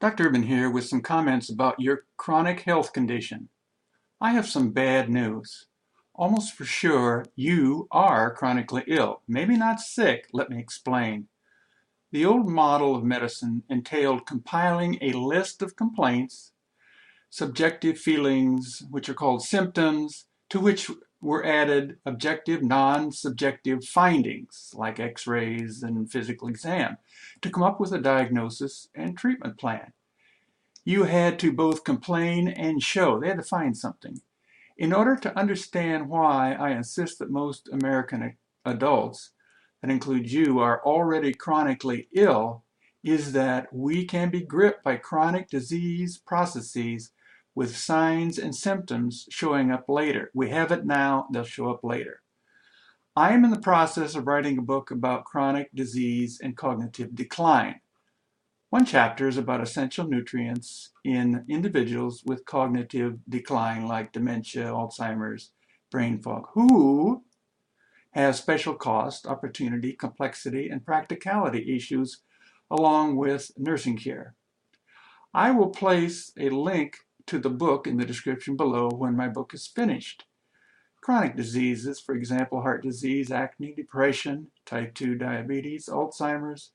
Dr. Urban here with some comments about your chronic health condition. I have some bad news. Almost for sure, you are chronically ill. Maybe not sick, let me explain. The old model of medicine entailed compiling a list of complaints, subjective feelings, which are called symptoms, to which were added objective, non-subjective findings, like x-rays and physical exam, to come up with a diagnosis and treatment plan. You had to both complain and show. They had to find something. In order to understand why I insist that most American adults, that includes you, are already chronically ill, is that we can be gripped by chronic disease processes with signs and symptoms showing up later. We have it now, they'll show up later. I am in the process of writing a book about chronic disease and cognitive decline. One chapter is about essential nutrients in individuals with cognitive decline like dementia, Alzheimer's, brain fog, who have special cost, opportunity, complexity, and practicality issues along with nursing care. I will place a link to the book in the description below when my book is finished. Chronic diseases, for example, heart disease, acne, depression, type 2 diabetes, Alzheimer's,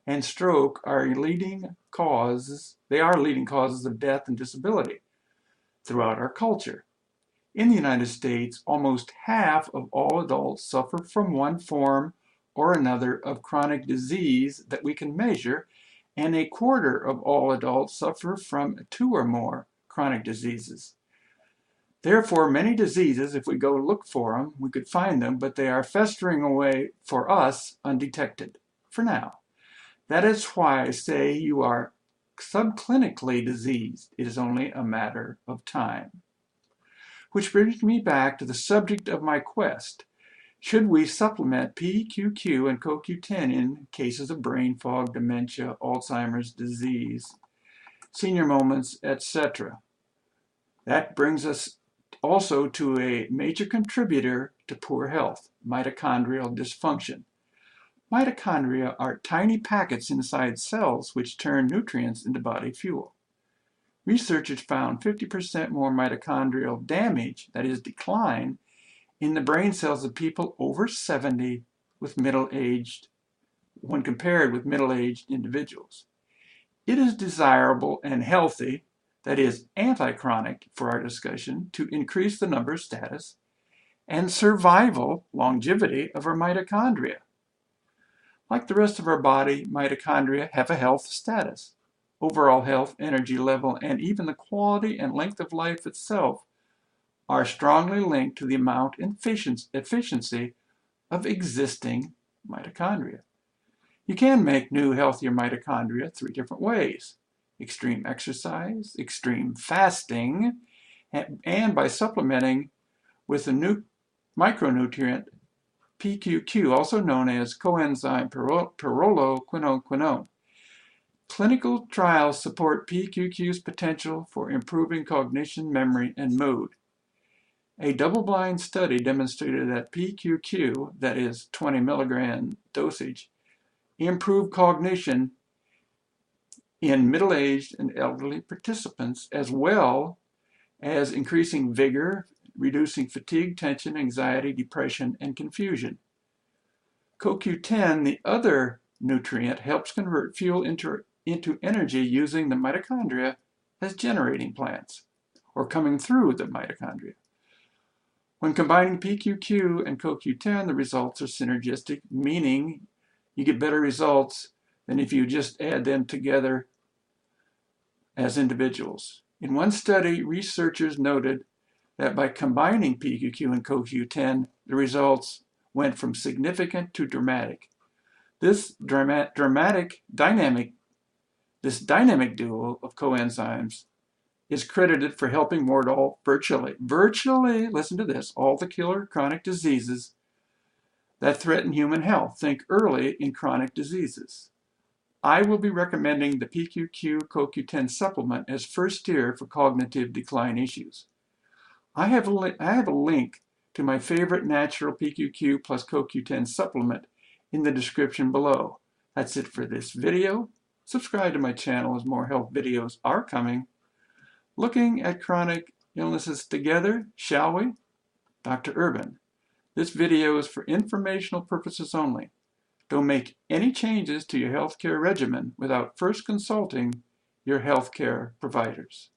and stroke are leading causes of death and disability throughout our culture. In the United States, almost half of all adults suffer from one form or another of chronic disease that we can measure, and a quarter of all adults suffer from two or more chronic diseases. Therefore, many diseases, if we go look for them, we could find them, but they are festering away for us undetected for now. That is why I say you are subclinically diseased. It is only a matter of time. Which brings me back to the subject of my quest. Should we supplement PQQ and CoQ10 in cases of brain fog, dementia, Alzheimer's disease, senior moments, etc.? That brings us also to a major contributor to poor health, mitochondrial dysfunction. Mitochondria are tiny packets inside cells which turn nutrients into body fuel. Researchers found 50% more mitochondrial damage, that is decline, in the brain cells of people over 70 when compared with middle-aged individuals. It is desirable and healthy, that is anti-chronic for our discussion, to increase the number, status, and survival, longevity of our mitochondria. Like the rest of our body, mitochondria have a health status. Overall health, energy level, and even the quality and length of life itself are strongly linked to the amount and efficiency of existing mitochondria. You can make new, healthier mitochondria 3 different ways: extreme exercise, extreme fasting, and by supplementing with a new micronutrient PQQ, also known as coenzyme pyrroloquinone. Clinical trials support PQQ's potential for improving cognition, memory, and mood. A double-blind study demonstrated that PQQ, that is 20 milligram dosage, improved cognition in middle-aged and elderly participants, as well as increasing vigor, reducing fatigue, tension, anxiety, depression, and confusion. CoQ10, the other nutrient, helps convert fuel into energy using the mitochondria as generating plants, or coming through the mitochondria. When combining PQQ and CoQ10, the results are synergistic, meaning you get better results than if you just add them together as individuals. In one study, researchers noted that by combining PQQ and CoQ10, the results went from significant to dramatic. This dynamic duo of coenzymes is credited for helping ward virtually, listen to this, all the killer chronic diseases that threaten human health. Think early in chronic diseases. I will be recommending the PQQ CoQ10 supplement as first tier for cognitive decline issues. I have a link to my favorite natural PQQ plus CoQ10 supplement in the description below. That's it for this video. Subscribe to my channel as more health videos are coming. Looking at chronic illnesses together, shall we? Dr. Urban. This video is for informational purposes only. Don't make any changes to your healthcare regimen without first consulting your healthcare providers.